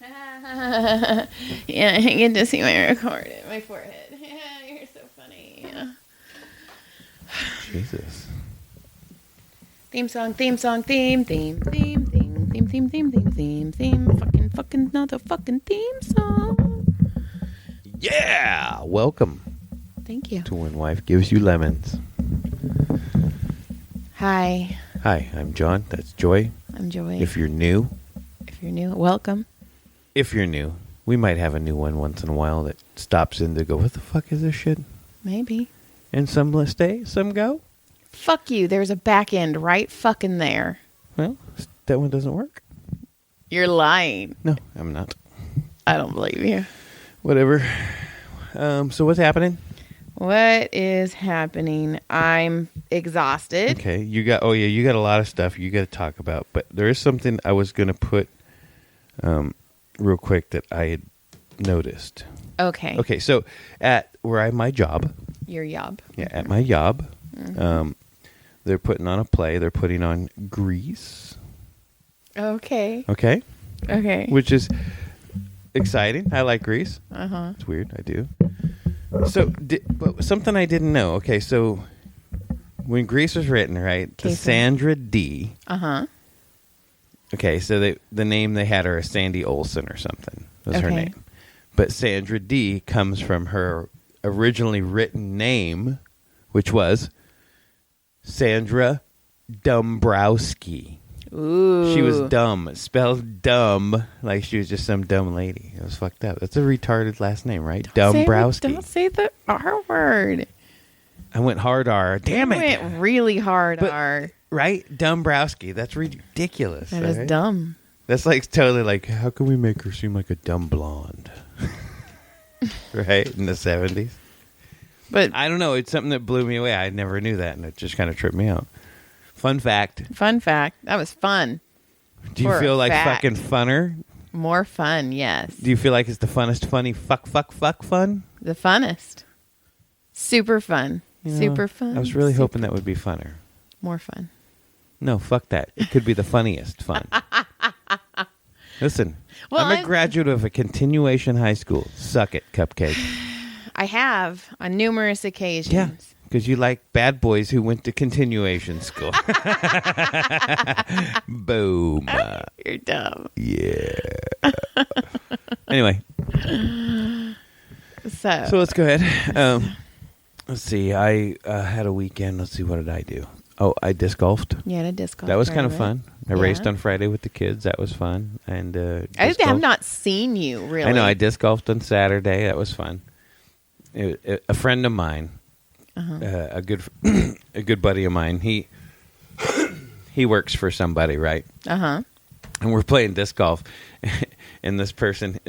Yeah, I get to see my forehead. Yeah, you're so funny. Jesus. Theme song, theme. Fucking another fucking theme song. Yeah! Welcome Thank you. to When Wife Gives You Lemons. Hi, Hi, I'm John. That's Joy. I'm Joy. If you're new, welcome. If you're new, we might have a new one once in a while that stops in to go, what the fuck is this shit? Maybe. And some stay, some go. Fuck you. There's a back end right fucking there. Well, that one doesn't work. You're lying. No, I'm not. I don't believe you. Whatever. So what's happening? What is happening? I'm exhausted. Okay, you got a lot of stuff you got to talk about, but there is something I was going to put real quick that I had noticed. Okay. Okay, so at where I have my job. Your job. Yeah, at my job. Mm-hmm. They're putting on a play. They're putting on Grease. Okay. Okay? Okay. Which is exciting. I like Grease. Uh-huh. It's weird. I do. So, but something I didn't know. Okay, so when Grease was written, right, Cassandra D. Uh-huh. Okay, so the name they had her as Sandy Olsen or something was her Okay. name. But Sandra D comes from her originally written name, which was Sandra Dombrowski. Ooh. She was dumb, spelled dumb, like she was just some dumb lady. It was fucked up. That's a retarded last name, right? Dombrowski. Don't say the R word. I went hard R. Damn it. You went really hard But- R. Right? Dombrowski. That's ridiculous. That is right? dumb. That's like totally like, how can we make her seem like a dumb blonde? Right? In the 70s. But I don't know. It's something that blew me away. I never knew that, and it just kind of tripped me out. Fun fact. fun fact, that was fun. Do you For a feel like fact. fucking funner? More fun, yes. Do you feel like it's the funnest, funny, fuck fun? The funnest. Super fun. You know, Super fun. I was really hoping that would be funner. More fun. No, fuck that. It could be the funniest fun. Listen, Well, I'm a graduate of a continuation high school. Suck it, Cupcake. I have on numerous occasions. Yeah, because you like bad boys who went to continuation school. Boom. You're dumb. Yeah. Anyway, So so let's go ahead. Let's see. I had a weekend. Let's see. What did I do? Oh, I disc golfed. you had a disc golf. That was right kind of away. fun. I Yeah. raced on Friday with the kids. That was fun. And I disc have golf. not seen you really. I know. I disc golfed on Saturday. That was fun. A friend of mine, a good buddy of mine. He works for somebody, right? Uh-huh. And we're playing disc golf, and this person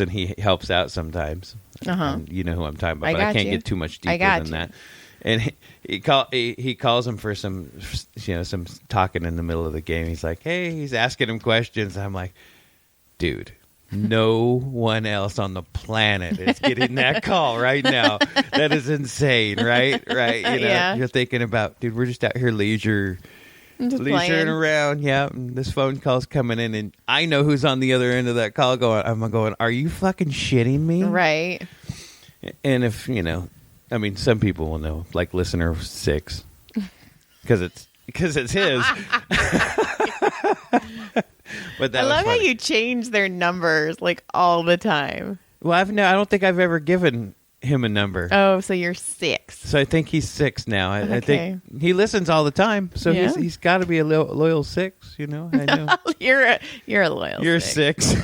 he helps out sometimes. Uh-huh. And you know who I'm talking about. I but got I can't you. get too much I deeper got than you. that. And he calls him for some talking in the middle of the game. He's like, hey, he's asking him questions. I'm like, dude, no one else on the planet is getting that call right now. That is insane, right? Right? You know, Yeah. You're thinking about, dude, we're just out here leisuring playing. around. Yeah, and this phone call's coming in, and I know who's on the other end of that call. I'm going, are you fucking shitting me? Right. And if I mean, some people will know, like listener 6, because it's his. But that I was love how funny. you change their numbers like all the time. Well, I don't think I've ever given him a number. Oh, so you're 6. So I think he's 6 now. I Okay. think he listens all the time. So Yeah. he's got to be a loyal 6. I know. You're a loyal. You're 6. 6.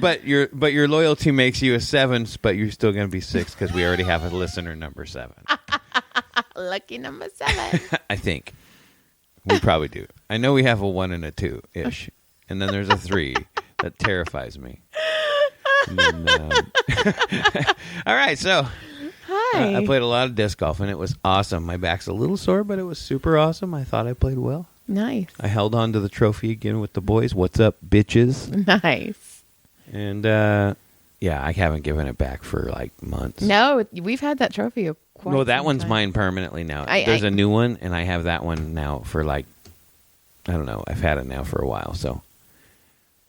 But your loyalty makes you a 7, but you're still going to be 6 because we already have a listener number 7. Lucky number 7. I think we probably do. I know we have a 1 and a 2 ish, and then there's a 3 that terrifies me. And then, all right, so Hi. I played a lot of disc golf, and it was awesome. My back's a little sore, but it was super awesome. I thought I played well. Nice. I held on to the trophy again with the boys. What's up, bitches? Nice. And yeah, I haven't given it back for like months. No, we've had that trophy quite No, that some one's time. mine permanently now. There's a new one, and I have that one now for like, I don't know. I've had it now for a while, so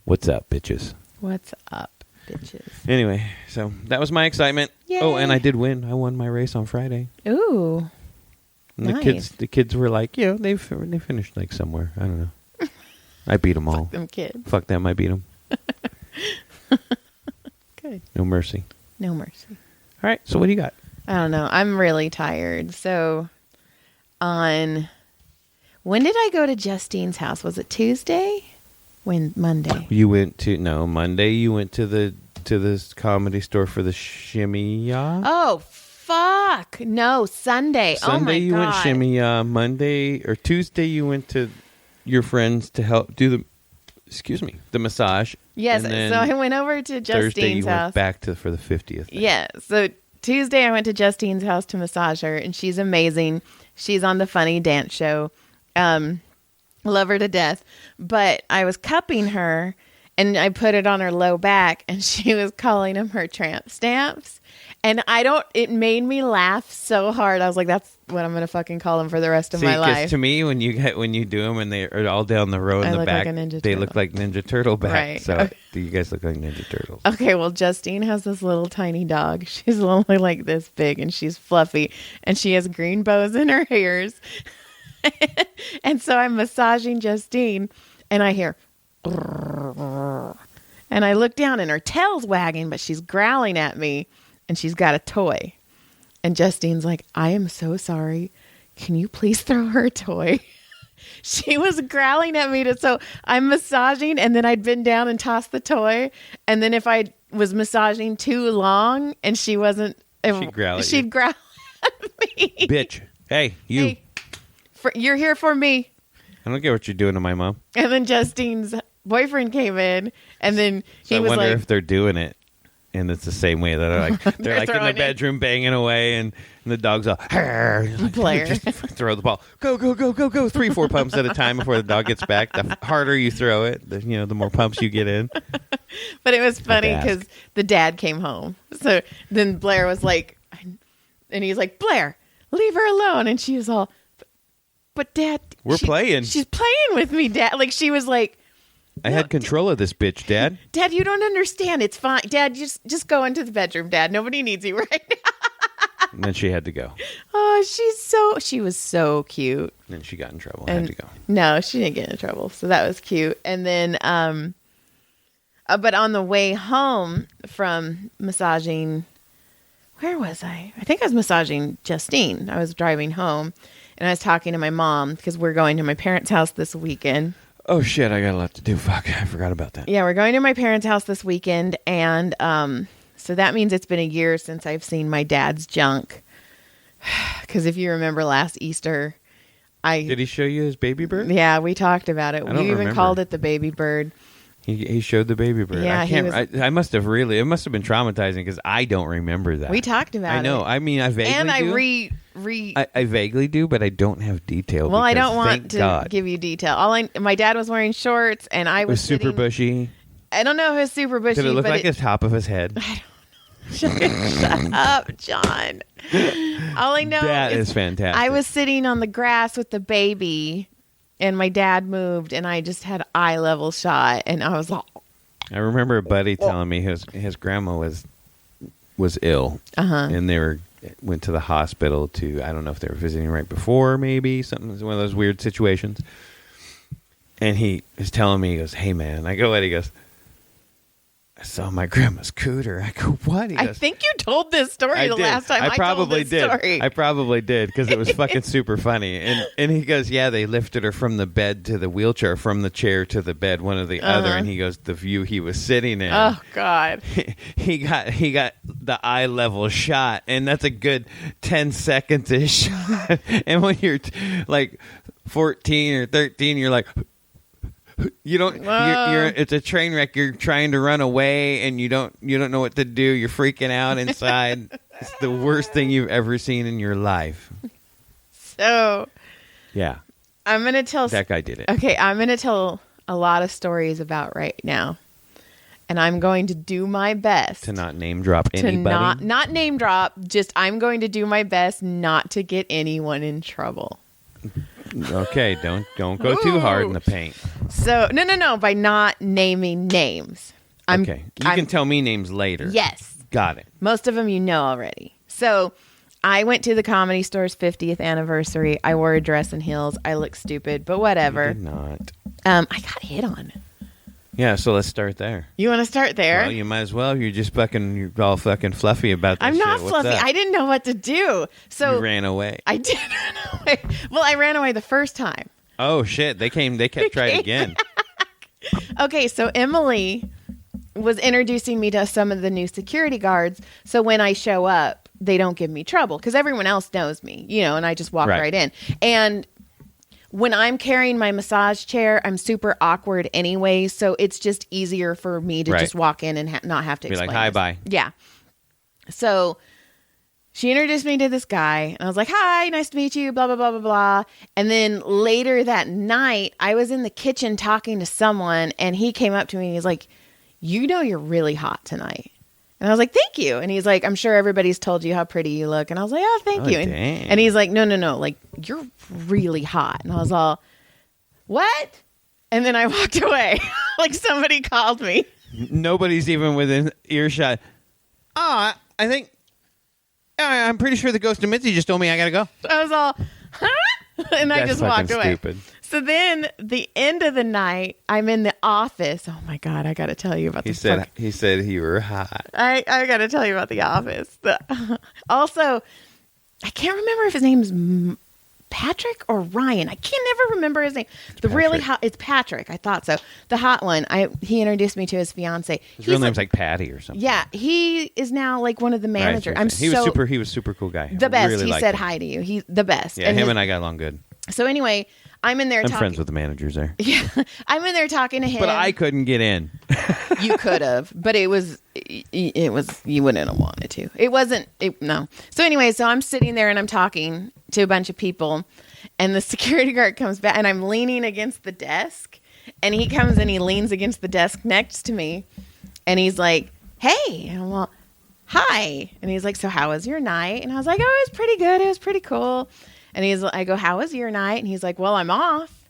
What's up, bitches? What's up, bitches? Anyway, so that was my excitement. Yay. Oh, and I did win. I won my race on Friday. Ooh. And Nice. the kids were like, they finished like somewhere. I don't know. I beat them all. Fuck them kids. Fuck them. I beat them. Good. No mercy. No mercy. All right. So what do you got? I don't know. I'm really tired. So when did I go to Justine's house? Was it Tuesday? Monday? Monday you went to this comedy store for the shimmy. Oh, fuck. No, Sunday. Oh, my God. Sunday you went shimmy. Monday or Tuesday you went to your friends to help do the massage. Yes, and so then I went over to Justine's Thursday you house. went back for the 50th thing. Yeah, so Tuesday I went to Justine's house to massage her, and she's amazing. She's on the Funny Dance Show. Love her to death. But I was cupping her, and I put it on her low back, and she was calling them her tramp stamps. And it made me laugh so hard. I was like, that's what I'm going to fucking call them for the rest of my life. To me, when you do them and they are all down the row in the back, they look like Ninja Turtle back. Right. So Okay. you guys look like Ninja Turtles. Okay, well, Justine has this little tiny dog. She's only like this big, and she's fluffy, and she has green bows in her hairs. And so I'm massaging Justine, and I hear, and I look down, and her tail's wagging, but she's growling at me, and she's got a toy. And Justine's like, I am so sorry. Can you please throw her a toy? She was growling at me. So I'm massaging, and then I'd bend down and toss the toy. And then if I was massaging too long and she wasn't, she'd growl at me. Bitch. Hey, you. Hey, you're here for me. I don't get what you're doing to my mom. And then Justine's boyfriend came in, and then he was like, I wonder if they're doing it. And it's the same way that they're like in the bedroom banging away, and the dog's all Blair. Just throw the ball, go, 3-4 pumps at a time before the dog gets back. The harder you throw it, the more pumps you get in. But it was funny because the dad came home, so then Blair was like, and he's like, Blair, leave her alone, and she was all, but Dad, we're playing. She's playing with me, Dad. Like she was like. I had control of this bitch, Dad. Dad, you don't understand. It's fine. Dad, just go into the bedroom, Dad. Nobody needs you right now. And then she had to go. Oh, she was so cute. And then she got in trouble. Had to go. No, she didn't get in trouble. So that was cute. And then, but on the way home from massaging, where was I? I think I was massaging Justine. I was driving home, and I was talking to my mom because we're going to my parents' house this weekend. Oh, shit, I got a lot to do. Fuck, I forgot about that. Yeah, we're going to my parents' house this weekend, and so that means it's been a year since I've seen my dad's junk. Because if you remember last Easter, Did he show you his baby bird? Yeah, we talked about it. I don't We even remember. called it the baby bird. He showed the baby bird. Yeah, I must have it must have been traumatizing because I don't remember that. We talked about it. I know. I mean, I vaguely and I do. I vaguely do, but I don't have detail. Well, I because, don't want thank to God, give you detail. My dad was wearing shorts, and I it was super bushy. I don't know if it was super bushy. Did it look but like the top of his head? Shut up, John. All I know That is fantastic. I was sitting on the grass with the baby, and my dad moved, and I just had eye level shot, and I was like, I remember a buddy telling me his grandma was ill, and they went to the hospital to, I don't know if they were visiting right before, maybe something, one of those weird situations. And he was telling me, he goes, "Hey man," I go, "What?" He goes, "I saw my grandma's cooter." I go, "What?" He goes, I think you told this story the last time I probably told this story. I probably did because it was fucking super funny. And he goes, "Yeah, they lifted her from the bed to the wheelchair, from the chair to the bed, one or the other." And he goes, "The view he was sitting in." Oh God. He got the eye level shot, and that's a good 10 seconds ish. And when you're like 14 or 13, you're like, you don't. It's a train wreck. You're trying to run away, and you don't know what to do. You're freaking out inside. It's the worst thing you've ever seen in your life. So, yeah, I'm gonna tell that guy did it. Okay, I'm gonna tell a lot of stories about right now, and I'm going to do my best to not name drop anybody. To not name drop. Just I'm going to do my best not to get anyone in trouble. Okay, don't go too hard in the paint. So no, by not naming names. Okay, you can tell me names later. Yes. Got it. Most of them you know already. So I went to the Comedy Store's 50th anniversary. I wore a dress and heels. I look stupid, but whatever. You did not. I got hit on. Yeah, so let's start there. You want to start there? Well, you might as well. You're all fucking fluffy about this I'm not shit. fluffy. I didn't know what to do. So you ran away. I did run away. Well, I ran away the first time. Oh, shit. They kept trying again. Okay, so Emily was introducing me to some of the new security guards. So when I show up, they don't give me trouble because everyone else knows me, and I just walk right in. And when I'm carrying my massage chair, I'm super awkward anyway. So it's just easier for me to just walk in and not have to be explain. Like, hi, bye. Yeah. So she introduced me to this guy and I was like, hi, nice to meet you, blah, blah, blah, blah, blah. And then later that night, I was in the kitchen talking to someone and he came up to me and he's like, you're really hot tonight. And I was like, thank you. And he's like, I'm sure everybody's told you how pretty you look. And I was like, oh, thank you. And he's like, no. Like, you're really hot. And I was all, what? And then I walked away. Like somebody called me. Nobody's even within earshot. Oh, I think, I'm pretty sure the ghost of Mitzi just told me I got to go. I was all, huh? And I just walked away. Stupid. So then the end of the night, I'm in the office. Oh my God, I got to tell you about this. He said you were hot. I got to tell you about the office. Also, I can't remember if his name's Patrick or Ryan. I can never remember his name. It's Patrick. I thought so. The hot one. He introduced me to his fiance. His real name's like Patty or something. Yeah, he is now like one of the managers. He was super cool guy. The best. Really he said hi to you. He's the best. Yeah, him and I got along good. So anyway, I'm in there. I'm friends with the managers there. Yeah, I'm in there talking to him. But I couldn't get in. You could have, but it was you wouldn't have wanted to. It wasn't. No. So anyway, so I'm sitting there and I'm talking to a bunch of people, and the security guard comes back, and I'm leaning against the desk, and he comes and he leans against the desk next to me, and he's like, "Hey," and I'm like, "Hi," and he's like, "So how was your night?" And I was like, "Oh, it was pretty good. It was pretty cool." And I go, "How was your night?" And he's like, "Well, I'm off."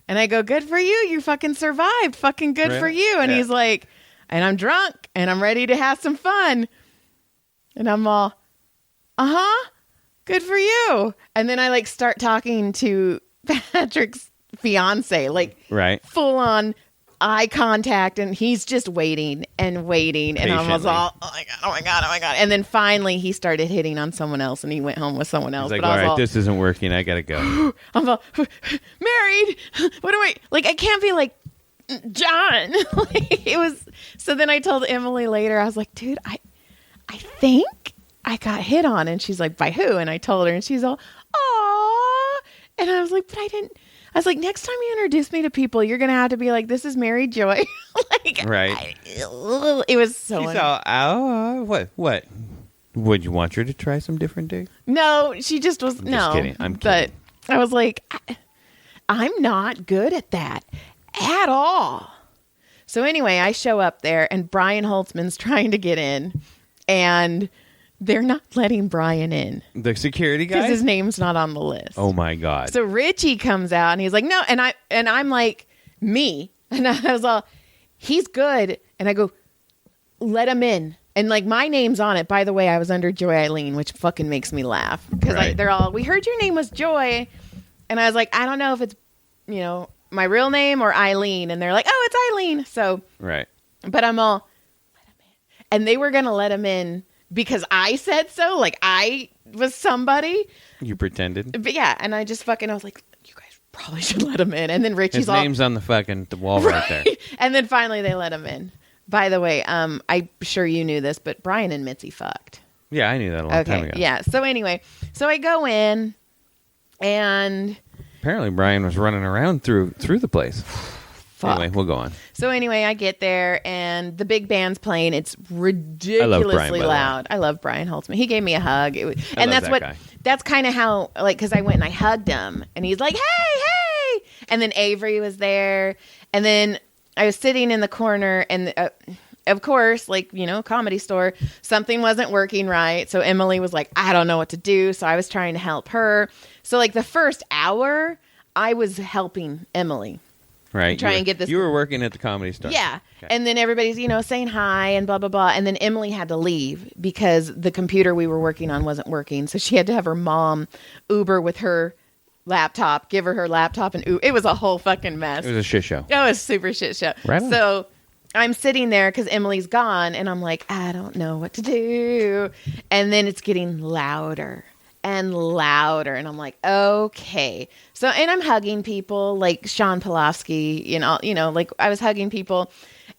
And I go, "Good for you. You fucking survived. Fucking good for you." And he's like, "And I'm drunk and I'm ready to have some fun." And I'm all, "Uh-huh. Good for you." And then I start talking to Patrick's fiance, full on eye contact, and he's just waiting and waiting. And I was all, oh my God. And then finally he started hitting on someone else and he went home with someone else. He's like, but all right, this isn't working. I got to go. I'm all, married. What do I can't be like John. It was. So then I told Emily later, I was like, dude, I think I got hit on. And she's like, by who? And I told her and she's all, aw. And I was like, but I didn't. I was like, next time you introduce me to people, you're going to have to be like, this is Mary Joy. Right. It was so what? Would you want her to try some different dick? No, she just was, Just kidding. I'm kidding. But I was like, I'm not good at that at all. So anyway, I show up there and Brian Holtzman's trying to get in and they're not letting Brian in. The security guy? Because his name's not on the list. Oh my God. So Richie comes out and he's like, no. And I'm like, me. And I was all, he's good. And I go, let him in. And my name's on it. By the way, I was under Joy Eileen, which fucking makes me laugh. Because they're all, we heard your name was Joy. And I was like, I don't know if it's, my real name or Eileen. And they're like, oh, it's Eileen. So. Right. But I'm all, let him in. And they were going to let him in. Because I said so, I was somebody. You pretended? But yeah, and I just I was like, you guys probably should let him in. And then Richie's His name's on the wall right there. And then finally they let him in. By the way, I'm sure you knew this, but Brian and Mitzi fucked. Yeah, I knew that a long time ago. Yeah, so anyway, I go in, and... Apparently Brian was running around through the place. Fuck. Anyway, we'll go on. So anyway, I get there and the big band's playing. It's ridiculously loud. I love Brian Holtzman. He gave me a hug. That's kind of how, because I went and I hugged him and he's like, hey. And then Avery was there. And then I was sitting in the corner and of course, Comedy Store, something wasn't working right. So Emily was like, I don't know what to do. So I was trying to help her. So the first hour, I was helping Emily. Right. Try and get this. You were working at the Comedy Store. Yeah. Okay. And then everybody's, saying hi and blah, blah, blah. And then Emily had to leave because the computer we were working on wasn't working. So she had to have her mom Uber with her laptop, give her laptop. And it was a whole fucking mess. It was a shit show. It was a super shit show. Right on. So I'm sitting there because Emily's gone. And I'm like, I don't know what to do. And then it's getting louder and louder, and I'm like, okay. So, and I'm hugging people like Sean Pulaski, like I was hugging people,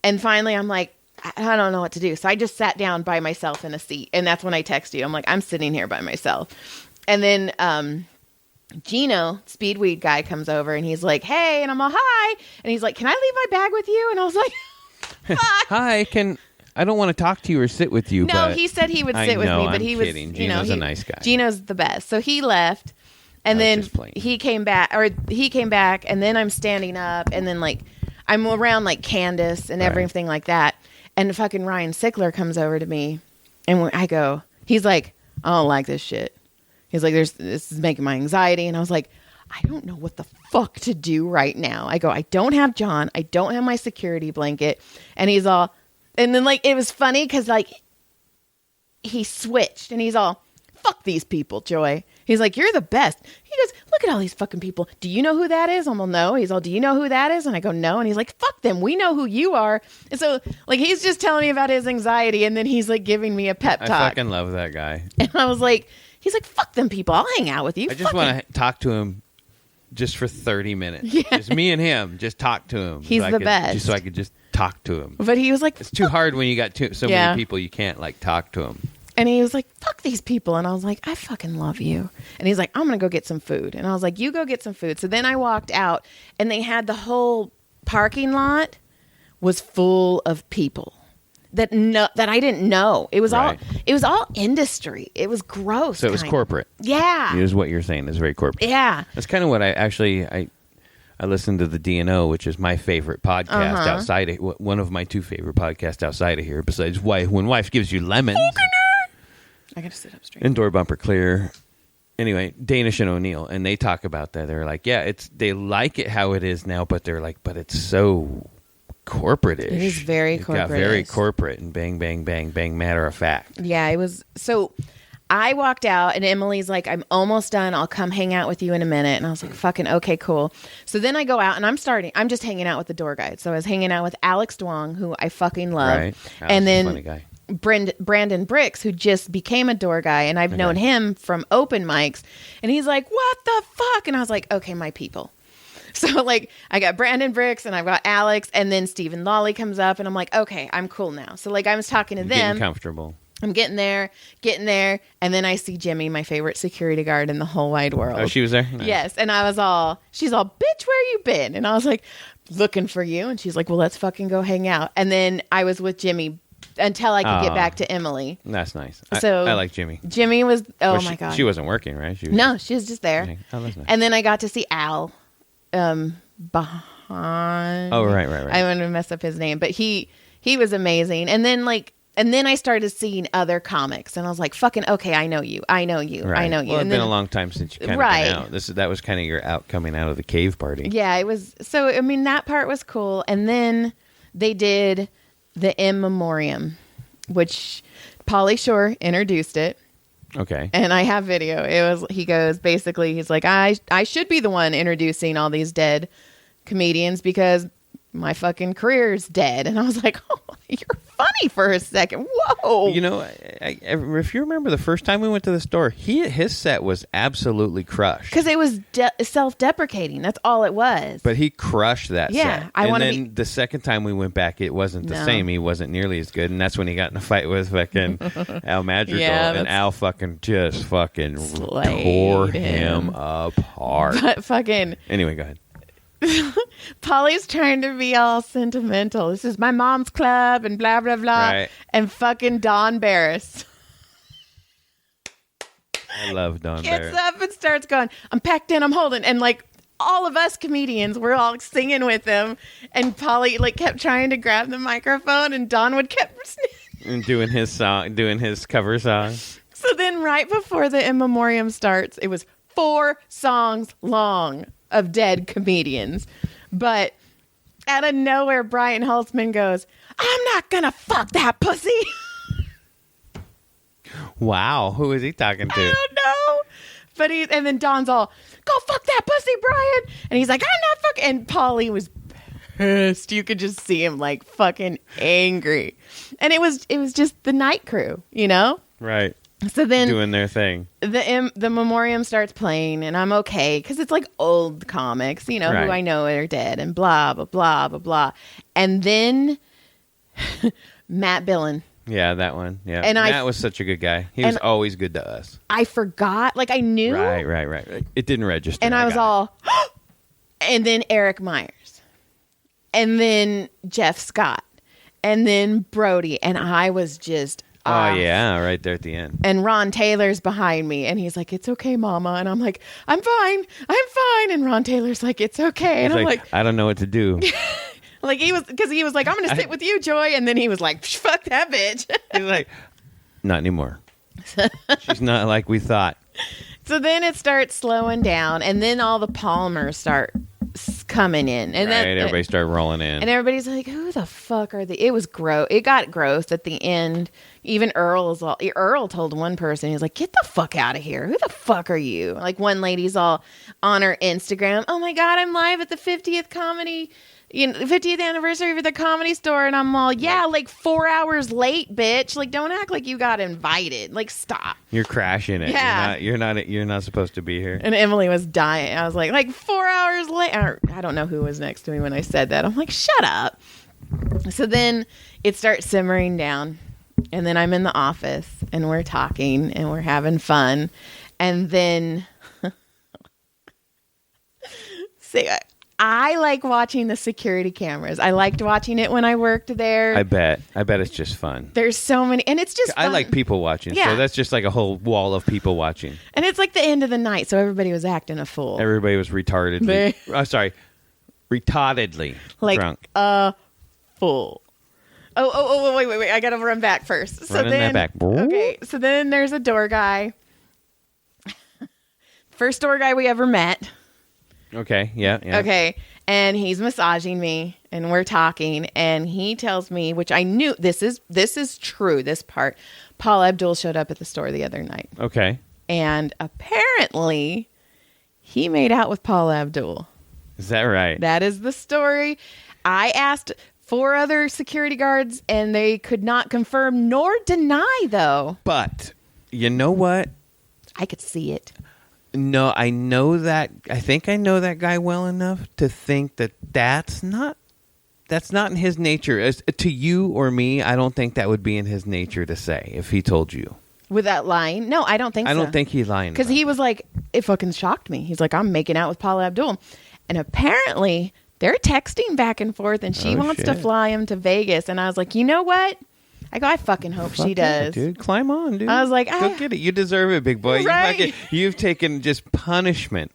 and finally I'm like, I don't know what to do. So I just sat down by myself in a seat, and that's when I text you. I'm like, I'm sitting here by myself, and then Gino, Speedweed guy, comes over, and he's like, hey, and I'm all, hi, and he's like, can I leave my bag with you? And I was like, fuck. Hi, I don't want to talk to you or sit with you. No, but he said he would sit with me, but I'm he kidding. was, Gino's a nice guy. Gino's the best. So he left, and then he came back, and then I'm standing up, and then like I'm around like Candace and everything like that, and fucking Ryan Sickler comes over to me, and when I go, he's like, I don't like this shit. He's like, this is making my anxiety, and I was like, I don't know what the fuck to do right now. I go, I don't have John, I don't have my security blanket, and he's all. And then, like, it was funny because, like, he switched and he's all, fuck these people, Joy. He's like, you're the best. He goes, look at all these fucking people. Do you know who that is? I'm all, no. He's all, do you know who that is? And I go, no. And he's like, fuck them. We know who you are. And so, like, he's just telling me about his anxiety. And then he's, like, giving me a pep talk. I fucking love that guy. And I was like, he's like, fuck them people. I'll hang out with you. I just want to talk to him just for 30 minutes. Yeah. Just me and him. Just talk to him. He's the best. Just so I could just talk to him. But he was like, it's too hard when you got so many people you can't like talk to him. And he was like, fuck these people. And I was like, I fucking love you. And he's like, I'm going to go get some food. And I was like, you go get some food. So then I walked out, and they had the whole parking lot was full of people that I didn't know. It was all industry. It was gross. So it was corporate. Yeah. It is what you're saying. It's very corporate. Yeah. That's kind of what I listened to the DNO, which is my favorite podcast outside of, one of my two favorite podcasts outside of here, besides When Wife Gives You Lemons. I got to sit up straight. Indoor Bumper Clear. Anyway, Danish and O'Neill, and they talk about that. They're like, yeah, they like it how it is now, but they're like, but it's so corporate-ish. It is very corporate. Got very corporate and bang, bang, bang, bang, matter of fact. Yeah, it was. So I walked out, and Emily's like, I'm almost done. I'll come hang out with you in a minute. And I was like, fucking okay, cool. So then I go out, and I'm just hanging out with the door guide. So I was hanging out with Alex Duong, who I fucking love. Right. And then funny guy. Brandon Bricks, who just became a door guy, and I've known him from open mics. And he's like, what the fuck? And I was like, okay, my people. So, like, I got Brandon Bricks, and I've got Alex, and then Stephen Lawley comes up, and I'm like, okay, I'm cool now. So, like, I was talking to them. Getting comfortable. I'm getting there, and then I see Jimmy, my favorite security guard in the whole wide world. Oh, she was there? Nice. Yes, and she's all, bitch, where you been? And I was like, looking for you. And she's like, well, let's fucking go hang out. And then I was with Jimmy until I could get back to Emily. That's nice. So I like Jimmy. Jimmy was, my God. She wasn't working, right? She was just there. Oh, that's nice. And then I got to see Al behind. Oh, right. I want to mess up his name, but he was amazing. And then I started seeing other comics, and I was like, fucking, okay, I know you. Right. I know you. Well, and it's been a long time since you kind of been out. That was kind of your coming out of the cave party. Yeah, it was. So, I mean, that part was cool. And then they did the In Memoriam, which Pauly Shore introduced it. Okay. And I have video. He's like, I should be the one introducing all these dead comedians because my fucking career's dead. And I was like, oh, you're funny for a second. Whoa. You know, if you remember the first time we went to the store, his set was absolutely crushed. Because it was self-deprecating. That's all it was. But he crushed that set. And then the second time we went back, it wasn't the same. He wasn't nearly as good. And that's when he got in a fight with fucking Al Madrigal. And Al fucking tore him apart. But fucking... Anyway, go ahead. Polly's trying to be all sentimental. This is my mom's club and blah, blah, blah. Right. And fucking Don Barris I love Don Barris. gets up and starts going, I'm packed in, I'm holding. And like all of us comedians, we're all singing with him. And Polly like kept trying to grab the microphone, and Don would kept and doing his cover song. So then right before the In Memoriam starts, it was 4 songs long. of dead comedians. But out of nowhere, Brian Holtzman goes, I'm not going to fuck that pussy. Wow. Who is he talking to? I don't know. But and then Don's all, go fuck that pussy, Brian. And he's like, I'm not fucking. And Paulie was pissed. You could just see him like fucking angry. And it was just the night crew, you know? Right. So then doing their thing. The memoriam starts playing, and I'm okay because it's like old comics, you know, right. who I know are dead, and blah blah blah blah blah. And then Matt Dillon. Yeah, that one. Yeah, and Matt was such a good guy. He was always good to us. I forgot, like I knew. Right. It didn't register. And I was all, and then Eric Myers, and then Jeff Scott, and then Brody, and I was just. Oh, yeah, right there at the end. And Ron Taylor's behind me, and he's like, it's okay, Mama. And I'm like, I'm fine. And Ron Taylor's like, it's okay. And he's I'm like, I don't know what to do. Like, he was like, I'm going to sit with you, Joy. And then he was like, fuck that bitch. He's like, not anymore. She's not like we thought. So then it starts slowing down, and then all the Palmers start coming in, and then everybody started rolling in, and everybody's like, "Who the fuck are they?" It was gross. It got gross at the end. Even Earl told one person, he's like, "Get the fuck out of here! Who the fuck are you?" Like one lady's all on her Instagram, "Oh my god, I'm live at the 50th comedy." 50th anniversary of the Comedy Store, and I'm all, yeah, like 4 hours late, bitch. Like, don't act like you got invited. Like, stop. You're crashing it. Yeah. You're not supposed to be here. And Emily was dying. I was like 4 hours late. I don't know who was next to me when I said that. I'm like, shut up. So then it starts simmering down, and then I'm in the office, and we're talking, and we're having fun, and then see. I like watching the security cameras. I liked watching it when I worked there. I bet it's just fun. There's so many, and it's just fun. I like people watching, so that's just like a whole wall of people watching. And it's like the end of the night, so everybody was acting a fool. Everybody was retardedly like drunk. A fool. Oh, wait. I got to run back first. So Running that back. Okay, so then there's a door guy. First door guy we ever met. Okay, yeah. Okay, and he's massaging me, and we're talking, and he tells me, which I knew, this is true, this part, Paul Abdul showed up at the store the other night. Okay. And apparently, he made out with Paul Abdul. Is that right? That is the story. I asked 4 other security guards, and they could not confirm nor deny, though. But, you know what? I could see it. No, I think I know that guy well enough to think that's not in his nature. As to you or me, I don't think that would be in his nature to say if he told you. Without lying? No, I don't think so. I don't think he's lying. Because he was like, it fucking shocked me. He's like, I'm making out with Paula Abdul. And apparently, they're texting back and forth, and she wants to fly him to Vegas. And I was like, you know what? I fucking hope she does. Yeah, dude. Climb on, dude. I was like, go get it. You deserve it, big boy. Right? You've taken just punishment.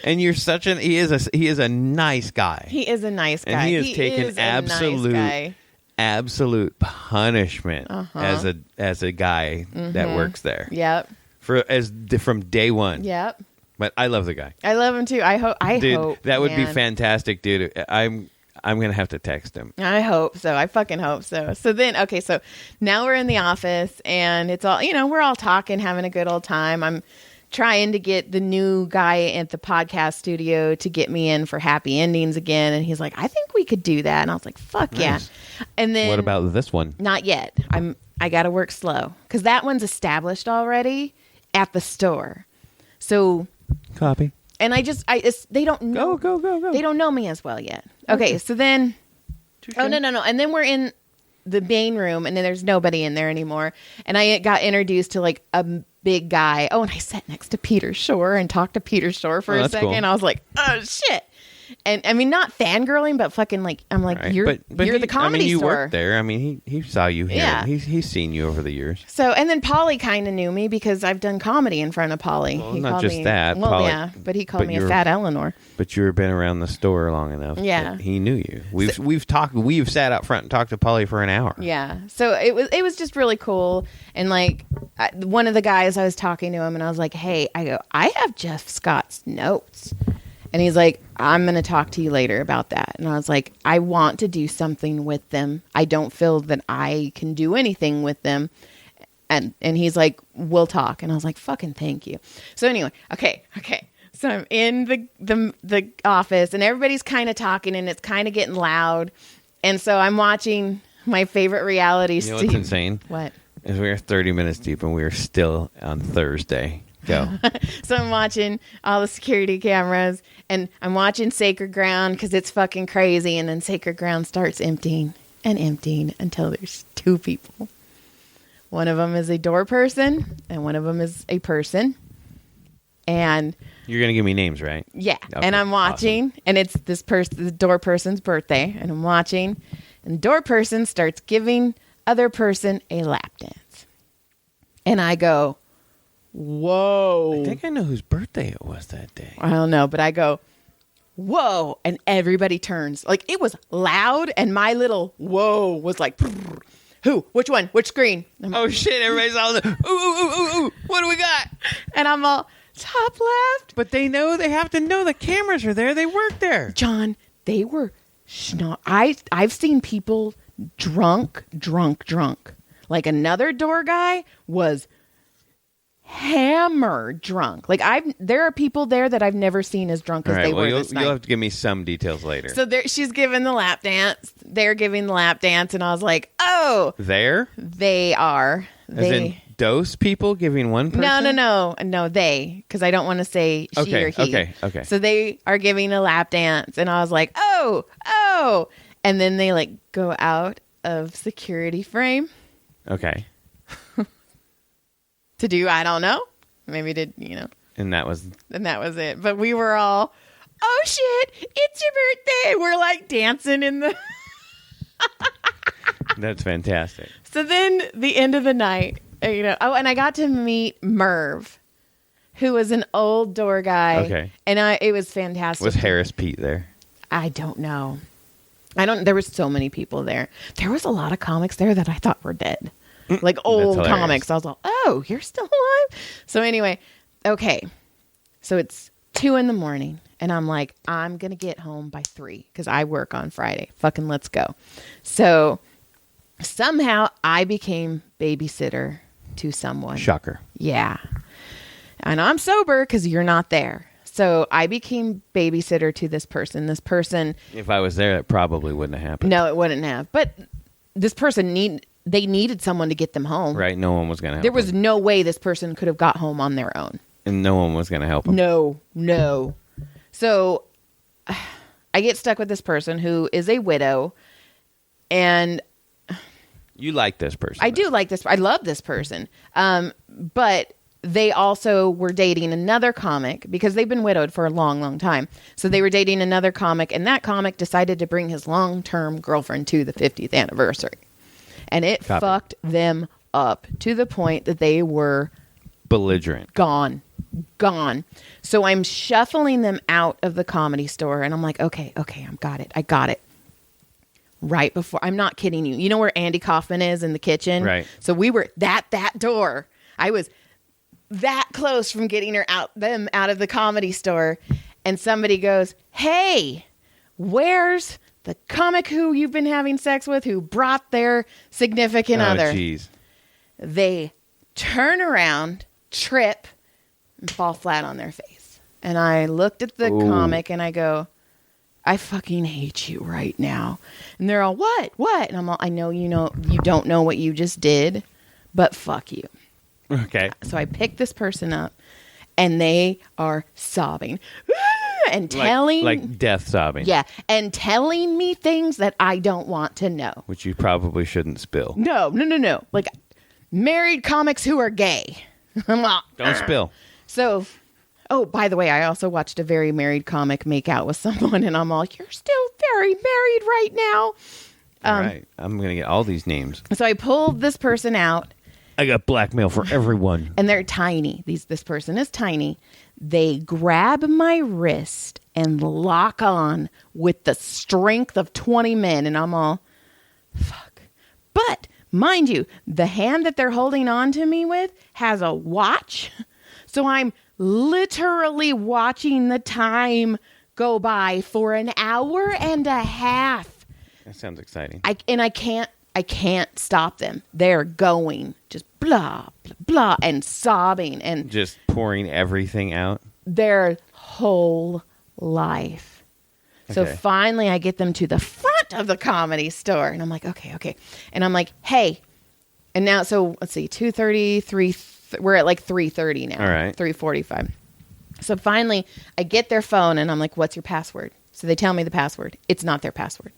And you're such he is a nice guy. He is a nice guy. And he has taken absolute punishment as a guy that works there. Yep. From day one. Yep. But I love the guy. I love him too. I hope that would be fantastic, dude. I'm going to have to text him. I hope so. I fucking hope so. So then, okay, so now we're in the office, and it's all, we're all talking, having a good old time. I'm trying to get the new guy at the podcast studio to get me in for Happy Endings again. And he's like, I think we could do that. And I was like, fuck nice. Yeah. And then. What about this one? Not yet. I got to work slow because that one's established already at the store. So. Copy. And they don't know. Go. They don't know me as well yet. Okay, so then, no. And then we're in the main room, and then there's nobody in there anymore. And I got introduced to like a big guy. Oh, and I sat next to Peter Shore and talked to Peter Shore for a second. Cool. I was like, oh shit. And I mean, not fangirling, but fucking like, I'm like, Right. you're But the comedy you store. worked there. I mean, he saw you here. Yeah. He's seen you over the years. So, and then Polly kind of knew me because I've done comedy in front of Polly. Well, He not called just me, that, Well, Polly- yeah, but he called but me a you're- fat Eleanor. But you've been around the store long enough. Yeah. that he knew you. We've talked. We've sat out front and talked to Polly for an hour. Yeah. So it was just really cool. And like one of the guys, I was talking to him and I was like, hey, I have Jeff Scott's notes. And he's like, I'm going to talk to you later about that. And I was like, I want to do something with them. I don't feel that I can do anything with them. And he's like, we'll talk. And I was like, fucking thank you. So anyway, okay. So I'm in the office and everybody's kind of talking and it's kind of getting loud. And so I'm watching my favorite reality. You know what's insane? What? Is we're 30 minutes deep and we're still on Thursday. Go. So I'm watching all the security cameras and I'm watching Sacred Ground because it's fucking crazy. And then Sacred Ground starts emptying and emptying until there's two people. One of them is a door person and one of them is a person. And You're gonna give me names, right? yeah, Okay, and I'm watching, and it's this person, the door person's birthday, and I'm watching, and the door person starts giving other person a lap dance, and I go, "Whoa!" I think I know whose birthday it was that day. I don't know, but I go, "Whoa!" and everybody turns, like it was loud, and my little "whoa" was like, "Who? Which one? Which screen?" Oh shit! Everybody's all ooh ooh ooh ooh. What do we got? And I'm all top left. But they have to know the cameras are there. They work there. John, they were I've seen people drunk. Like another door guy was hammered drunk. Like there are people there that I've never seen as drunk as they were this night. You'll have to give me some details later. So she's giving the lap dance. They're giving the lap dance, and I was like, "Oh, there? they are." As in dose people giving one person? No, they, because I don't want to say she or he. Okay. So they are giving a lap dance, and I was like, oh, and then they like go out of security frame Okay. to do, I don't know, maybe did, And that was and that was it. But we were all, oh shit, it's your birthday. We're like dancing in the. that's fantastic. So then the end of the night, oh, and I got to meet Merv, who was an old door guy. Okay. And it was fantastic. Was Harris Pete there? I don't know. There was so many people there. There was a lot of comics there that I thought were dead. Like old hilarious. comics. I was like, oh, you're still alive? So anyway, okay. So it's 2 a.m. and I'm like, I'm going to get home by 3 because I work on Friday. Fucking let's go. So somehow I became babysitter to someone. Shocker. Yeah. And I'm sober because you're not there. So I became babysitter to this person. This person. If I was there, it probably wouldn't have happened. No, it wouldn't have. But this person they needed someone to get them home. Right? No one was going to help There was them. no way this person could have got home on their own. And no one was going to help them. No. So I get stuck with this person who is a widow. And You like this person. I do like this. I love this person. But they also were dating another comic because they've been widowed for a long, long time. So they were dating another comic, and that comic decided to bring his long-term girlfriend to the 50th anniversary. And it Copy. fucked them up to the point that they were Belligerent. gone. So I'm shuffling them out of the Comedy Store, and I'm like, okay, I got it. Right before, I'm not kidding you. You know where Andy Kaufman is in the kitchen? Right. So we were that door. I was that close from getting them out of the Comedy Store, and somebody goes, "Hey, where's the comic who you've been having sex with who brought their significant other?" Oh, jeez. They turn around, trip, and fall flat on their face. And I looked at the comic and I go, I fucking hate you right now. And they're all, what? And I'm all, I know you don't know what you just did, but fuck you. Okay. So I pick this person up and they are sobbing and telling like death sobbing. Yeah. And telling me things that I don't want to know. Which you probably shouldn't spill. No. Like married comics who are gay. I'm all, Don't spill. So, Oh, by the way, I also watched a very married comic make out with someone, and I'm all, you're still very married right now. All right. I'm going to get all these names. So I pulled this person out. I got blackmail for everyone. And they're tiny. This person is tiny. They grab my wrist and lock on with the strength of 20 men. And I'm all, fuck. But mind you, the hand that they're holding on to me with has a watch. So I'm literally watching the time go by for an hour and a half. That sounds exciting. I can't stop them. They're going just blah, blah, blah, and sobbing and just pouring everything out. Their whole life. So Okay. finally I get them to the front of the Comedy Store. And I'm like, okay. And I'm like, hey. And now, so let's see, 2:30, we're at like 3:30 now. All right. 3:45. So finally I get their phone and I'm like, what's your password? So they tell me the password. It's not their password.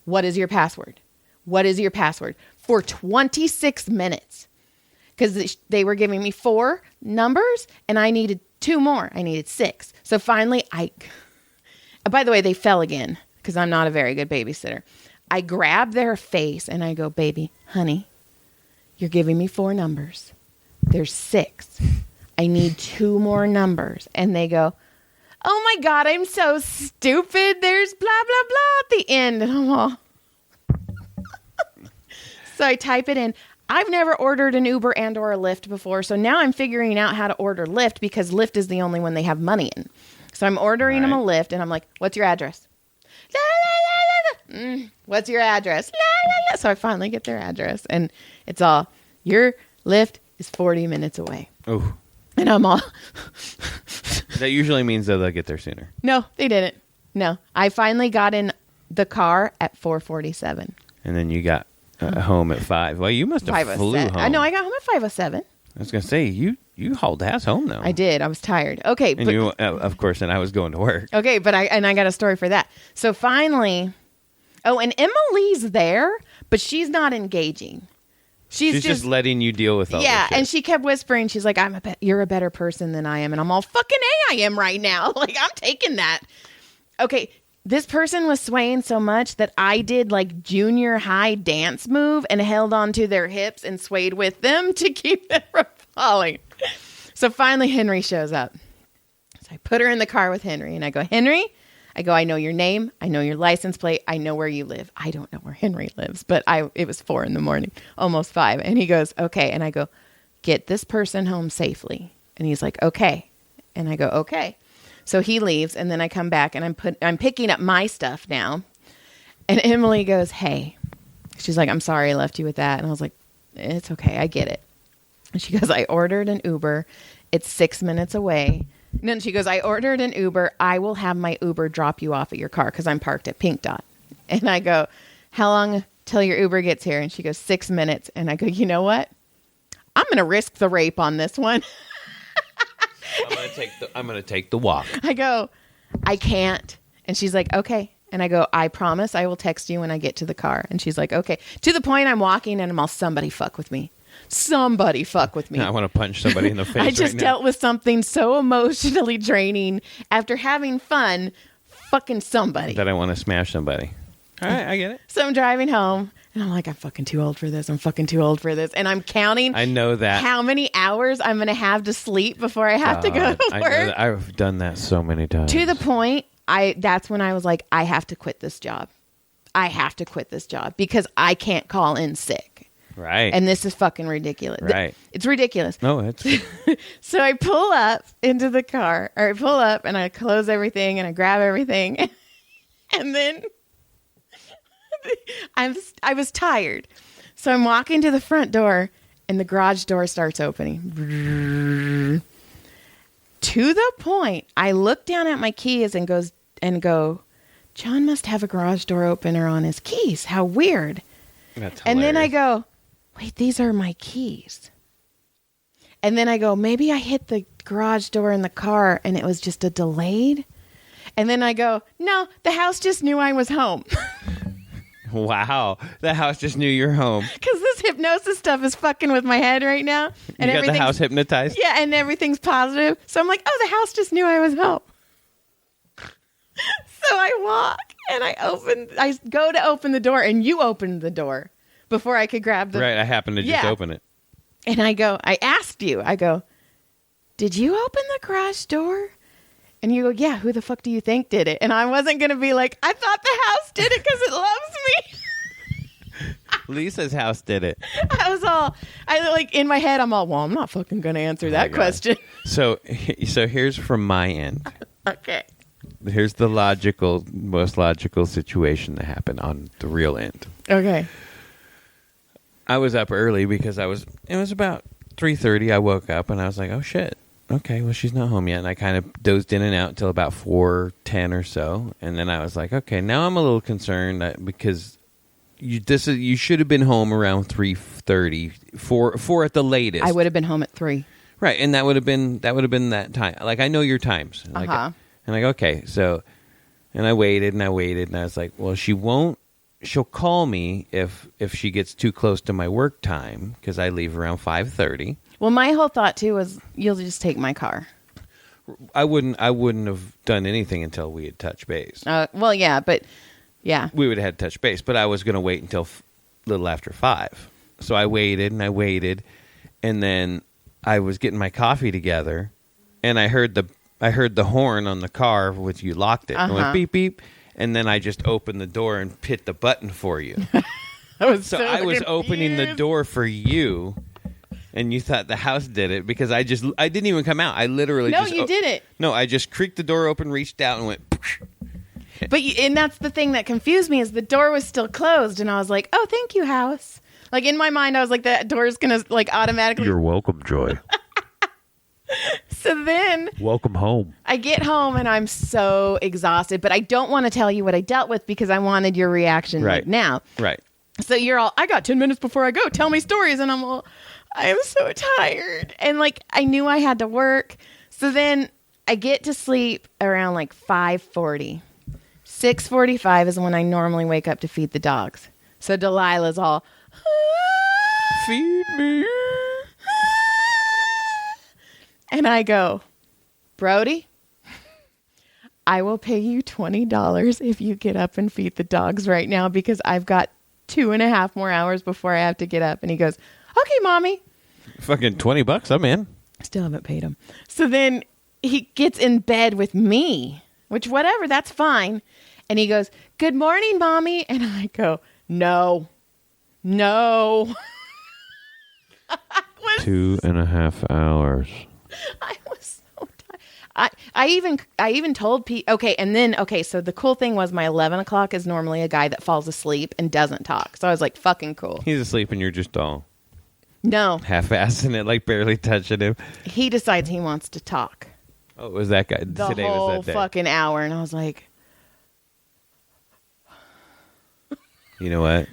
What is your password? What is your password? For 26 minutes. Because they were giving me 4 numbers and I needed 2 more. I needed 6. So finally by the way, they fell again because I'm not a very good babysitter. I grab their face and I go, baby, honey, you're giving me 4 numbers. There's 6. I need 2 more numbers. And they go, oh my God, I'm so stupid. There's blah, blah, blah at the end. And I'm all. So I type it in. I've never ordered an Uber and or a Lyft before. So now I'm figuring out how to order Lyft because Lyft is the only one they have money in. So I'm ordering them a Lyft and I'm like, what's your address? La, la, la, la. What's your address? La, la, la. So I finally get their address and it's all, your Lyft is 40 minutes away. Oh. And I'm all. That usually means that they'll get there sooner. No, they didn't. No. I finally got in the car at 4:47. And then you got home at 5. Well, you must have flew home. I know, I got home at 5:07. I was going to say, you hauled ass home, though. I did. I was tired. Okay. And you, of course, and I was going to work. Okay, but I got a story for that. So finally, and Emily's there, but she's not engaging. She's just letting you deal with all this shit. And she kept whispering. She's like, you're a better person than I am. And I'm all, fucking A, I am right now. Like, I'm taking that. Okay, this person was swaying so much that I did like junior high dance move and held onto their hips and swayed with them to keep them from falling. So finally, Henry shows up. So I put her in the car with Henry and I go, Henry, I know your name. I know your license plate. I know where you live. I don't know where Henry lives, but it was 4 a.m, almost 5. And he goes, okay. And I go, get this person home safely. And he's like, okay. And I go, okay. So he leaves and then I come back and I'm picking up my stuff now. And Emily goes, hey, she's like, I'm sorry I left you with that. And I was like, it's okay. I get it. And she goes, I ordered an Uber. It's 6 minutes away. And then she goes, I ordered an Uber. I will have my Uber drop you off at your car because I'm parked at Pink Dot. And I go, how long till your Uber gets here? And she goes, 6 minutes. And I go, you know what? I'm going to risk the rape on this one. I'm going to take the walk. I go, I can't. And she's like, okay. And I go, I promise I will text you when I get to the car. And she's like, okay. To the point I'm walking and I'm all, somebody fuck with me. Somebody fuck with me. I want to punch somebody in the face. I just dealt with something so emotionally draining after having fun. Fucking somebody. That I want to smash somebody. All right, I get it. So I'm driving home and I'm like, I'm fucking too old for this. I'm fucking too old for this. And I'm counting. I know that. How many hours I'm going to have to sleep before I have to go to work. I've done that so many times. To the point, that's when I was like, I have to quit this job. I have to quit this job because I can't call in sick. Right. And this is fucking ridiculous. Right. It's ridiculous. No, it's... So I pull up into the car, or I pull up and I close everything and I grab everything. And then I was tired. So I'm walking to the front door and the garage door starts opening. To the point, I look down at my keys and go, John must have a garage door opener on his keys. How weird. That's hilarious. And then I go, wait, these are my keys. And then I go, maybe I hit the garage door in the car and it was just a delayed. And then I go, no, the house just knew I was home. Wow. The house just knew you're home. Because this hypnosis stuff is fucking with my head right now. And You got the house hypnotized? Yeah, and everything's positive. So I'm like, oh, the house just knew I was home. So I walk and I go to open the door, and you opened the door before I could grab the... Right, I happened to just open it. And I asked you, did you open the garage door? And you go, yeah, who the fuck do you think did it? And I wasn't going to be like, I thought the house did it because it loves me. Lisa's house did it. In my head, I'm not fucking going to answer that question. So here's from my end. Okay. Here's the most logical situation that happened on the real end. Okay. I was up early because it was about 3:30. I woke up and I was like, oh shit. Okay, well, she's not home yet. And I kind of dozed in and out until about 4:10 or so. And then I was like, okay, now I'm a little concerned because you should have been home around 3:30, 4 at the latest. I would have been home at 3. Right, and that would have been that time. Like, I know your times. Like, and like, okay, so, and I waited, and I was like, well, she'll call me if she gets too close to my work time because I leave around 5:30. Well, my whole thought too was you'll just take my car. I wouldn't have done anything until we had touched base. Well, yeah, but yeah, we would have had touch base, but I was going to wait until a little after 5. So I waited, and then I was getting my coffee together, and I heard the horn on the car with you locked it. It went beep beep, and then I just opened the door and hit the button for you. I was opening the door for you. And you thought the house did it because I didn't even come out. I literally you did it. No, I just creaked the door open, reached out, and went. But and that's the thing that confused me is the door was still closed, and I was like, "Oh, thank you, house." Like in my mind, I was like, "That door is gonna like automatically." You're welcome, Joy. So then, welcome home. I get home and I'm so exhausted, but I don't want to tell you what I dealt with because I wanted your reaction right now. Right. So you're all, I got 10 minutes before I go. Tell me stories, and I'm all. I am so tired. And like, I knew I had to work. So then I get to sleep around like 5:40. 6:45 is when I normally wake up to feed the dogs. So Delilah's all, feed me. And I go, Brody, I will pay you $20 if you get up and feed the dogs right now because I've got 2.5 more hours before I have to get up. And he goes, okay, mommy. Fucking $20, I'm in. Still haven't paid him. So then he gets in bed with me, which whatever, that's fine. And he goes, good morning, mommy. And I go, no. 2.5 hours. I was so tired. I even told Pete, so the cool thing was my 11 o'clock is normally a guy that falls asleep and doesn't talk. So I was like, fucking cool. He's asleep and you're just all no half-assing it, like barely touching him. He decides he wants to talk. Oh, it was that guy. Today whole was that day. Fucking hour. And I was like, you know what?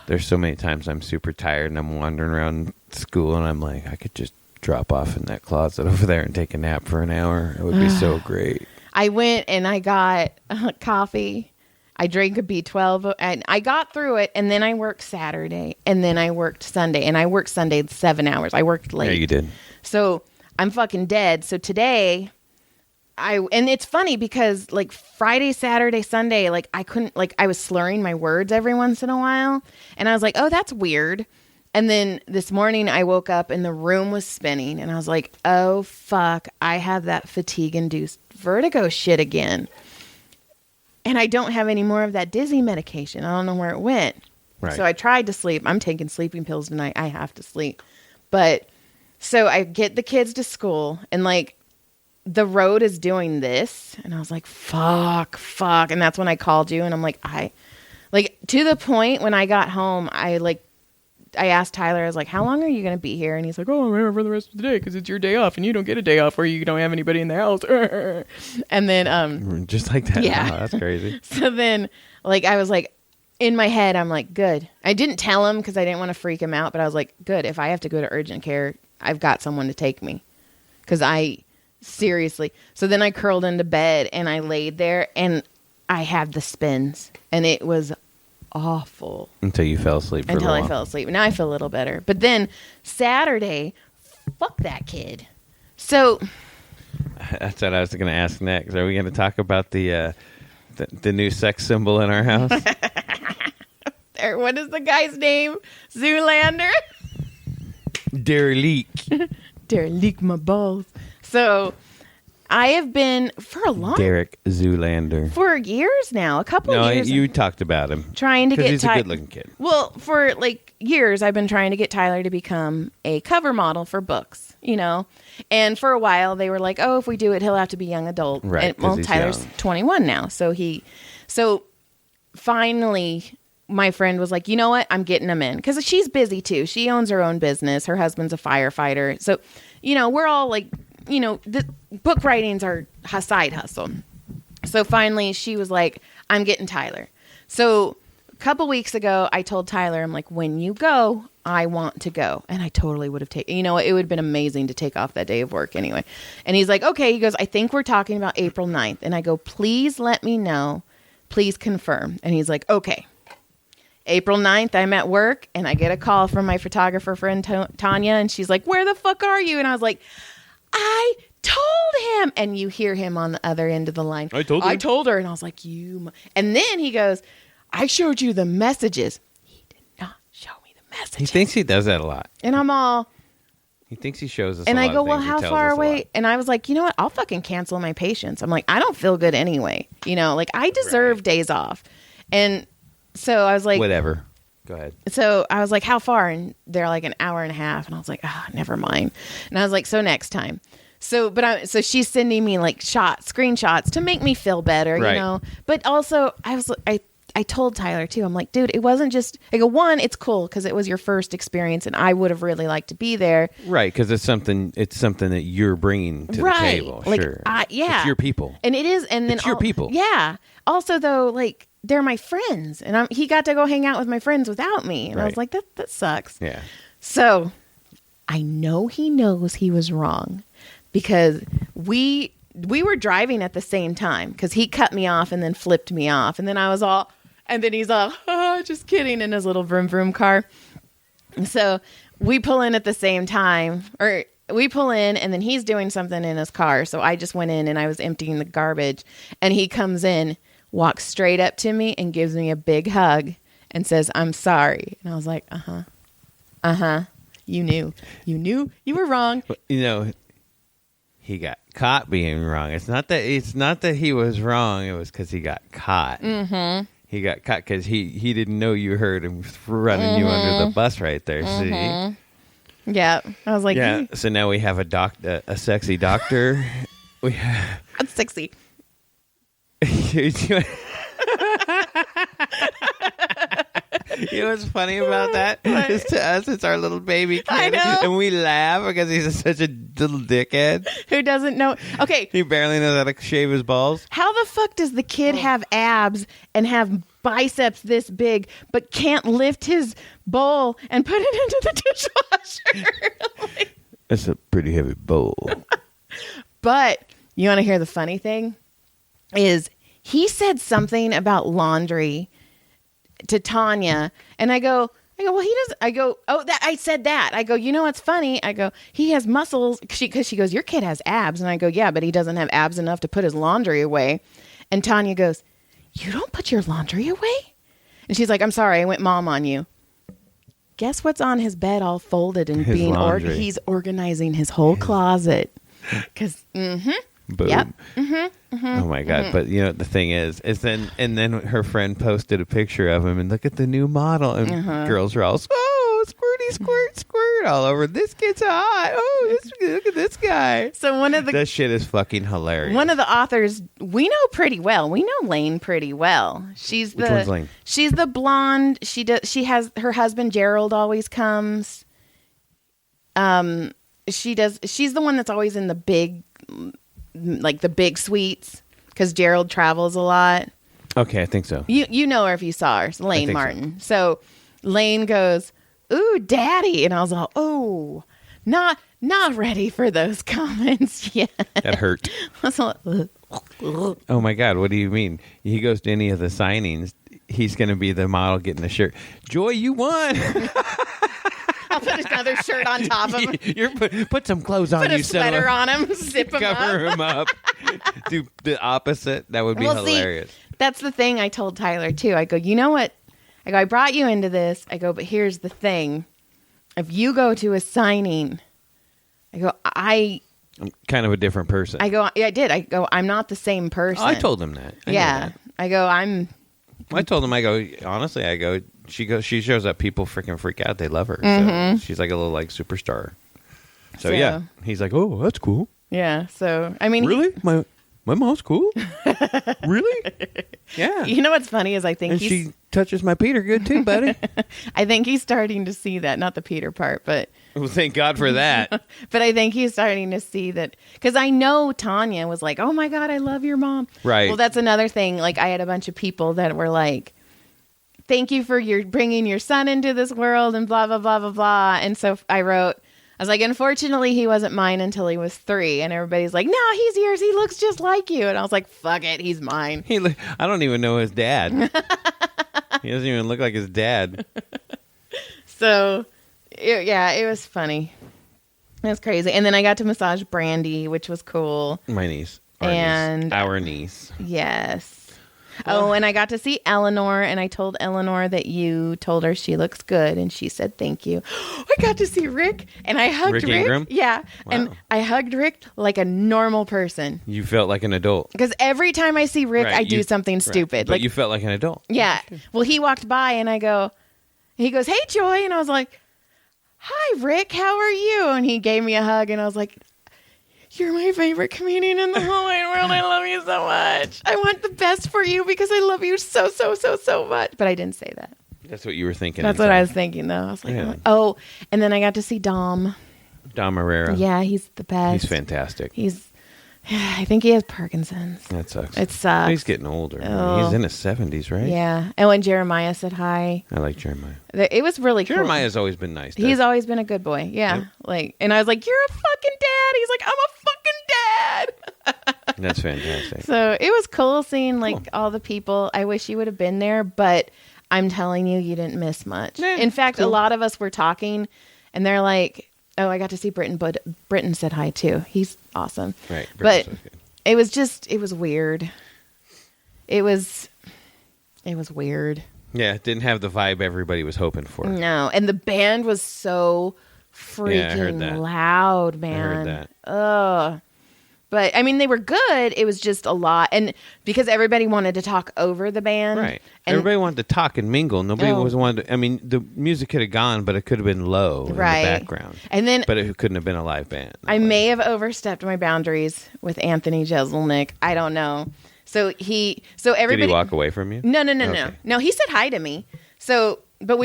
There's so many times I'm super tired and I'm wandering around school and I'm like, I could just drop off in that closet over there and take a nap for an hour. It would be so great. I went and I got coffee. I drank a B12 and I got through it. And then I worked Saturday and then I worked Sunday and I worked Sunday 7 hours. I worked late. Yeah, you did. So I'm fucking dead. So today and it's funny because like Friday, Saturday, Sunday, like I couldn't, like I was slurring my words every once in a while. And I was like, oh, that's weird. And then this morning I woke up and the room was spinning and I was like, oh, fuck, I have that fatigue-induced vertigo shit again. And I don't have any more of that dizzy medication. I don't know where it went. Right. So I tried to sleep. I'm taking sleeping pills tonight. I have to sleep. But so I get the kids to school and like the road is doing this. And I was like, fuck. And that's when I called you and I'm like, to the point when I got home, I asked Tyler, I was like, how long are you going to be here? And he's like, oh, I'm here for the rest of the day because it's your day off and you don't get a day off where you don't have anybody in the house. And then... just like that. Yeah. Oh, that's crazy. So then, like, I was like, in my head, I'm like, good. I didn't tell him because I didn't want to freak him out, but I was like, good. If I have to go to urgent care, I've got someone to take me. Because seriously. So then I curled into bed and I laid there and I had the spins and it was awful. Until you fell asleep. Until I fell asleep. Now I feel a little better. But then Saturday, fuck that kid. So that's what I was going to ask next. Are we going to talk about the new sex symbol in our house? What is the guy's name? Zoolander? Derelict my balls. So I have been for a long Derek Zoolander. For years now, a couple years. No, you talked about him. Trying to get he's a good-looking kid. Well, for like years, I've been trying to get Tyler to become a cover model for books, you know. And for a while, they were like, "Oh, if we do it, he'll have to be young adult." Right. And, well, Tyler's young. 21 now, so finally, my friend was like, "You know what? I'm getting him in," because she's busy too. She owns her own business. Her husband's a firefighter, so you know we're all like. You know, the book writings are a side hustle. So finally she was like, I'm getting Tyler. So a couple weeks ago, I told Tyler, I'm like, when you go, I want to go. And I totally would have taken, you know, it would have been amazing to take off that day of work anyway. And he's like, okay. He goes, I think we're talking about April 9th. And I go, please let me know. Please confirm. And he's like, okay. April 9th, I'm at work and I get a call from my photographer friend, Tanya. And she's like, where the fuck are you? And I was like, I told him. And you hear him on the other end of the line. I told her. And I was like, and then he goes, I showed you the messages. He did not show me the messages. He thinks he does that a lot. And I'm all. He thinks he shows us and a lot. And I go, of well, things. how far away? And I was like, you know what? I'll fucking cancel my patience. I'm like, I don't feel good anyway. You know, like I deserve days off. And so I was like. Whatever. Go ahead. So I was like, how far? And they're like an hour and a half. And I was like, never mind. And I was like, so next time. So she's sending me like screenshots to make me feel better, you know, but also I told Tyler too, I'm like, dude, it wasn't just, I go, one, it's cool because it was your first experience and I would have really liked to be there. Right. Because it's something that you're bringing to the table. Like, sure. Yeah. It's your people. And it is. And then it's your people. Yeah. Also though, like they're my friends and he got to go hang out with my friends without me. And I was like, that sucks. Yeah. So I know he knows he was wrong. Because we were driving at the same time because he cut me off and then flipped me off. And then I was all, and then he's all, just kidding in his little vroom vroom car. And so we pull in at the same time, or we pull in and then he's doing something in his car. So I just went in and I was emptying the garbage and he comes in, walks straight up to me and gives me a big hug and says, I'm sorry. And I was like, you knew you were wrong. You know, he got caught being wrong. It's not that he was wrong. It was because he got caught. Mm-hmm. He got caught because he didn't know you heard him running you under the bus right there. Mm-hmm. See? Yeah. I was like, yeah. So now we have a sexy doctor. I'm sexy. You know what's funny about that? Is to us, it's our little baby kid. I know. And we laugh because he's such a little dickhead. Who doesn't know? Okay. He barely knows how to shave his balls. How the fuck does the kid have abs and have biceps this big, but can't lift his bowl and put it into the dishwasher? That's a pretty heavy bowl. But you want to hear the funny thing? Is he said something about laundry to Tanya, and I go, well, he does. I go, oh, that I said that. I go, you know what's funny? I go, he has muscles. Because she goes, your kid has abs, and I go, yeah, but he doesn't have abs enough to put his laundry away. And Tanya goes, you don't put your laundry away? And she's like, I'm sorry, I went mom on you. Guess what's on his bed, all folded and his being he's organizing his whole closet. Because, Boom. Yep. Oh my God. But you know, the thing is then her friend posted a picture of him and look at the new model and girls are all, squirty, squirt all over. This kid's hot. Oh, look at this guy. So that shit is fucking hilarious. One of the authors we know pretty well. We know Lane pretty well. Which one's Lane? She's the blonde. She has her husband Gerald always comes. She's the one that's always in the big, like the big suites, because Gerald travels a lot. Okay, I think so. You know her if you saw her, Lane Martin. So Lane goes, ooh, daddy. And I was all, oh, not ready for those comments yet. That hurt. I was all, oh my God, what do you mean? He goes to any of the signings. he's going to be the model getting the shirt. Joy, you won. I'll put another shirt on top of him. Put some clothes on Put you. a sweater on him. Zip him Cover up. him up. Do the opposite. That would be hilarious. See, that's the thing I told Tyler, too. I go, you know what? I go, I brought you into this. I go, but here's the thing. If you go to a signing, I go, I'm kind of a different person. I go, yeah, I did. I go, I'm not the same person. Oh, I told him that. I know that. I go, I told him, I go, honestly, I go, she shows up, people freaking freak out. They love her. Mm-hmm. So she's like a little like superstar. So yeah, he's like, oh, that's cool. Yeah. So, I mean, really? My mom's cool? Really? Yeah. You know what's funny is I think she touches my Peter good too, buddy. I think he's starting to see that, not the Peter part, but. Well, thank God for that. But I think he's starting to see that, because I know Tanya was like, oh my God, I love your mom. Right. Well, that's another thing. Like, I had a bunch of people that were like, thank you for bringing your son into this world and blah, blah, blah, blah, blah. And so I was like, unfortunately, he wasn't mine until he was 3. And everybody's like, no, he's yours. He looks just like you. And I was like, fuck it. He's mine. I don't even know his dad. He doesn't even look like his dad. So, it was funny. It was crazy. And then I got to massage Brandy, which was cool. My niece. Our niece. Yes. Oh, and I got to see Eleanor, and I told Eleanor that you told her she looks good, and she said thank you. I got to see Rick, and I hugged Rick. Ingram? Yeah, wow. And I hugged Rick like a normal person. You felt like an adult. Because every time I see Rick, right. I do something stupid. But you felt like an adult. Yeah. Well, he walked by, and he goes, hey, Joy, and I was like, hi, Rick, how are you? And he gave me a hug, and I was like, you're my favorite comedian in the whole wide world. I love you so much. I want the best for you because I love you so, so, so, so much. But I didn't say that. That's what you were thinking. That's what I was thinking, though. I was like, oh, and then I got to see Dom. Dom Herrera. Yeah, he's the best. He's fantastic. I think he has Parkinson's. That sucks. It sucks. He's getting older. Oh. He's in his 70s, right? Yeah. And when Jeremiah said hi. I like Jeremiah. It was really cool. Jeremiah's always been nice. He's always been a good boy. Yeah. Yep. And I was like, you're a fucking dad. He's like, I'm a fucking dad. That's fantastic. So it was cool seeing all the people. I wish you would have been there, but I'm telling you, you didn't miss much. In fact, a lot of us were talking and they're like, oh, I got to see Britton, but Britton said hi too. He's awesome. Right. But it was weird. It was weird. Yeah, it didn't have the vibe everybody was hoping for. No, and the band was so freaking loud, man. I heard that. Ugh. But, I mean, they were good. It was just a lot. And because everybody wanted to talk over the band. Right. And everybody wanted to talk and mingle. Nobody was wanted to, I mean, the music could have gone, but it could have been low in the background. And then, but it couldn't have been a live band. I may have overstepped my boundaries with Anthony Jeselnik. I don't know. So everybody. Did he walk away from you? No. No, he said hi to me. But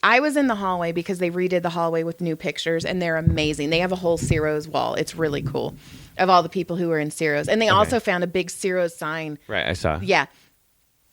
I was in the hallway because they redid the hallway with new pictures and they're amazing. They have a whole Ciro's wall. It's really cool of all the people who were in Ciro's. And they also found a big Ciro's sign. Right, I saw. Yeah.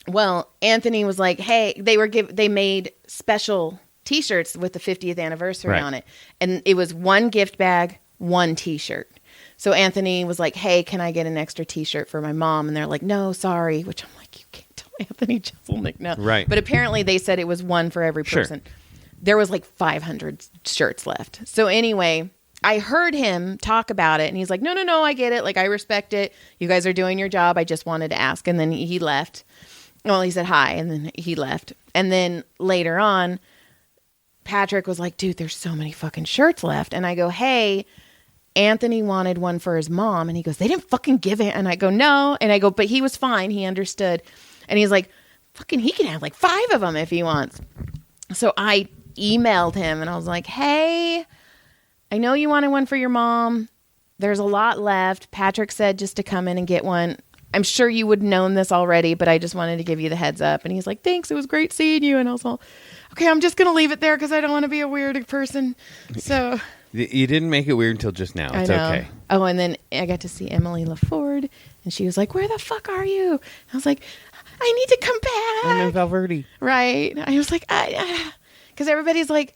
Well, Anthony was like, hey, they made special t-shirts with the 50th anniversary on it. And it was one gift bag, one t-shirt. So Anthony was like, hey, can I get an extra t-shirt for my mom? And they're like, no, sorry. Which I'm like, you can't tell Anthony Jeselnik no. Right. But apparently they said it was one for every person. Sure. There was like 500 shirts left. So anyway, I heard him talk about it and he's like, no, I get it. Like, I respect it. You guys are doing your job. I just wanted to ask. And then he left. Well, he said hi and then he left. And then later on, Patrick was like, dude, there's so many fucking shirts left. And I go, hey, Anthony wanted one for his mom. And he goes, they didn't fucking give it. And I go, no. And I go, but he was fine. He understood. And he's like, fucking, he can have like 5 of them if he wants. So I emailed him and I was like, hey, I know you wanted one for your mom. There's a lot left. Patrick said just to come in and get one. I'm sure you would have known this already, but I just wanted to give you the heads up. And he's like, thanks. It was great seeing you. And I was all, okay, I'm just going to leave it there because I don't want to be a weird person. So you didn't make it weird until just now. It's okay. Oh, and then I got to see Emily LaFord and she was like, where the fuck are you? I was like, I need to come back. I'm in Valverde. Right. I was like, because everybody's like,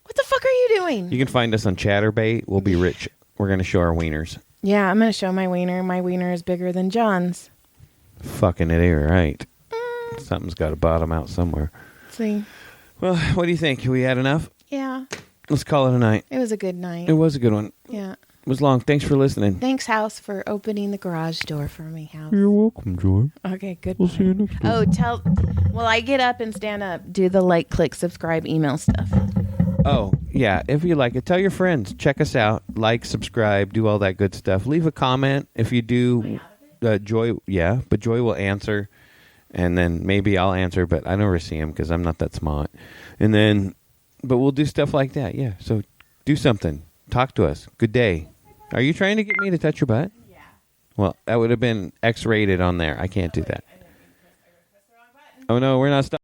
what the fuck are you doing? You can find us on Chatterbait. We'll be rich. We're going to show our wieners. Yeah, I'm going to show my wiener. My wiener is bigger than John's. Fucking it, you're right. Something's got to bottom out somewhere. See. Well, what do you think? We had enough? Yeah. Let's call it a night. It was a good night. It was a good one. Yeah. It was long. Thanks for listening. Thanks, House, for opening the garage door for me, House. You're welcome, Joy. Okay, good. We'll see you next time. Well, I get up and stand up, do the like, click, subscribe, email stuff. Oh, yeah. If you like it, tell your friends. Check us out. Like, subscribe, do all that good stuff. Leave a comment. If you do, Joy, but Joy will answer. And then maybe I'll answer, but I never see him because I'm not that smart. But we'll do stuff like that. Yeah. So do something. Talk to us. Good day. Are you trying to get me to touch your butt? Yeah. Well, that would have been X-rated on there. I can't do that. I didn't mean to press the wrong button. Oh, no, we're not stopping.